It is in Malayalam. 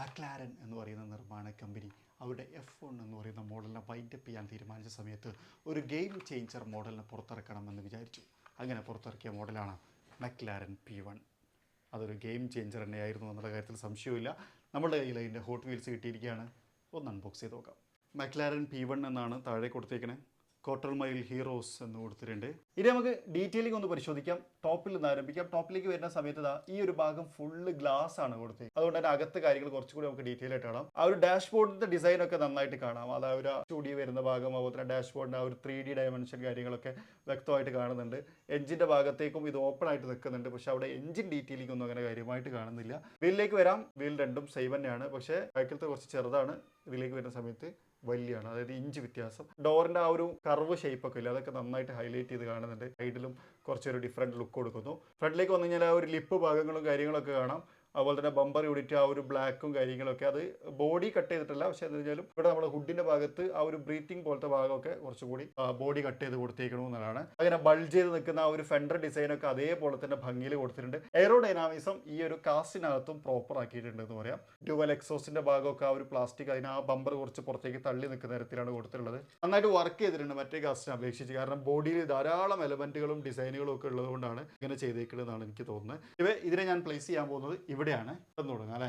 മക്ലാരൻ എന്ന് പറയുന്ന നിർമ്മാണ കമ്പനി അവരുടെ F1 എന്ന് പറയുന്ന മോഡലിനെ വൈൻഡപ്പ് ചെയ്യാൻ തീരുമാനിച്ച സമയത്ത് ഒരു ഗെയിം ചേഞ്ചർ മോഡലിനെ പുറത്തിറക്കണമെന്ന് വിചാരിച്ചു. അങ്ങനെ പുറത്തിറക്കിയ മോഡലാണ് മക്ലാരൻ P1. അതൊരു ഗെയിം ചേഞ്ചർ തന്നെയായിരുന്നു എന്നുള്ള കാര്യത്തിൽ സംശയമില്ല. നമ്മുടെ കയ്യിൽ അതിൻ്റെ ഹോട്ട് വീൽസ് കിട്ടിയിരിക്കുകയാണ്. ഒന്ന് അൺബോക്സ് ചെയ്ത് നോക്കാം. മക്ലാരൻ P1 എന്നാണ് താഴെ കൊടുത്തേക്കണേ. ക്വാർട്ടർ മൈൽ ഹീറോസ് എന്ന് കൊടുത്തിട്ടുണ്ട്. ഇനി നമുക്ക് ഡീറ്റെയിലിംഗ് ഒന്ന് പരിശോധിക്കാം. ടോപ്പിൽ നിന്ന് ആരംഭിക്കാം. ടോപ്പിലേക്ക് വരുന്ന സമയത്ത് ഈ ഒരു ഭാഗം ഫുള്ള് ഗ്ലാസ് ആണ് കൊടുത്തത്. അതുകൊണ്ട് തന്നെ അകത്ത് കാര്യങ്ങൾ കുറച്ചുകൂടി നമുക്ക് ഡീറ്റെയിൽ ആയിട്ട് കാണാം. ആ ഒരു ഡാഷ്ബോർഡിന്റെ ഡിസൈൻ ഒക്കെ നന്നായിട്ട് കാണാം. അത് ആ ഒരു സ്റ്റുഡിയോ വരുന്ന ഭാഗം, അതുപോലെ തന്നെ ഡാഷ്ബോർഡിന്റെ ആ ഒരു 3D ഡയമെൻഷൻ കാര്യങ്ങളൊക്കെ വ്യക്തമായിട്ട് കാണുന്നുണ്ട്. എഞ്ചിന്റെ ഭാഗത്തേക്കും ഇത് ഓപ്പൺ ആയിട്ട് നിൽക്കുന്നുണ്ട്. പക്ഷെ അവിടെ എഞ്ചിൻ ഡീറ്റെയിലിംഗ് ഒന്നും അങ്ങനെ കാര്യമായിട്ട് കാണുന്നില്ല. വീലിലേക്ക് വരാം. വീൽ രണ്ടും സെയിം തന്നെയാണ്. പക്ഷേ ബാക്കിലത്തെ കുറച്ച് ചെറുതാണ്, ഇതിലേക്ക് വരുന്ന സമയത്ത് വലിയാണ്. അതായത് ഇഞ്ച് വ്യത്യാസം. ഡോറിന്റെ ആ ഒരു കർവ് ഷേപ്പ് ഒക്കെ ഇല്ല, അതൊക്കെ നന്നായിട്ട് ഹൈലൈറ്റ് ചെയ്ത് കാണുന്നുണ്ട്. സൈഡിലും കുറച്ചൊരു ഡിഫറെന്റ് ലുക്ക് കൊടുക്കുന്നു. ഫ്രണ്ടിലേക്ക് വന്നു കഴിഞ്ഞാൽ ആ ഒരു ലിപ്പ് ഭാഗങ്ങളും കാര്യങ്ങളൊക്കെ കാണാം. അതുപോലെ തന്നെ ബമ്പർ യൂണിറ്റ് ആ ഒരു ബ്ലാക്കും കാര്യങ്ങളൊക്കെ, അത് ബോഡി കട്ട് ചെയ്തിട്ടില്ല. പക്ഷെ എന്താ വെച്ചാലും ഇവിടെ നമ്മുടെ ഹുഡിന്റെ ഭാഗത്ത് ആ ഒരു ബ്രീത്തിങ് പോലത്തെ ഭാഗമൊക്കെ കുറച്ചുകൂടി ബോഡി കട്ട് ചെയ്ത് കൊടുത്തേക്കണമെന്നുള്ളതാണ്. അങ്ങനെ ബൾജ് ചെയ്ത് നിൽക്കുന്ന ആ ഒരു ഫെൻഡർ ഡിസൈൻ ഒക്കെ അതേപോലെ തന്നെ ഭംഗിയിൽ കൊടുത്തിട്ടുണ്ട്. എയറോഡൈനാമിസം ഈ ഒരു കാസ്റ്റിനകത്തും പ്രോപ്പർ ആക്കിയിട്ടുണ്ട് എന്ന് പറയാം. ഡ്യുവൽ എക്സോസിന്റെ ഭാഗമൊക്കെ ആ ഒരു പ്ലാസ്റ്റിക്, അതിന് ആ ബമ്പർ കുറച്ച് പുറത്തേക്ക് തള്ളി നിൽക്കുന്ന തരത്തിലാണ് കൊടുത്തിട്ടുള്ളത്. നന്നായിട്ട് വർക്ക് ചെയ്തിട്ടുണ്ട് മറ്റേ കാസ്റ്റിനെ അപേക്ഷിച്ച്. കാരണം ബോഡിയിൽ ധാരാളം എലമെന്റുകളും ഡിസൈനുകളും ഒക്കെ ഉള്ളതുകൊണ്ടാണ് ഇങ്ങനെ ചെയ്തേക്കുന്നതെന്നാണ് എനിക്ക് തോന്നുന്നത്. ഇതിനെ ഞാൻ പ്ലേസ് ചെയ്യാൻ പോകുന്നത് ഇവിടെയാണ്. തുടങ്ങാം അല്ലേ.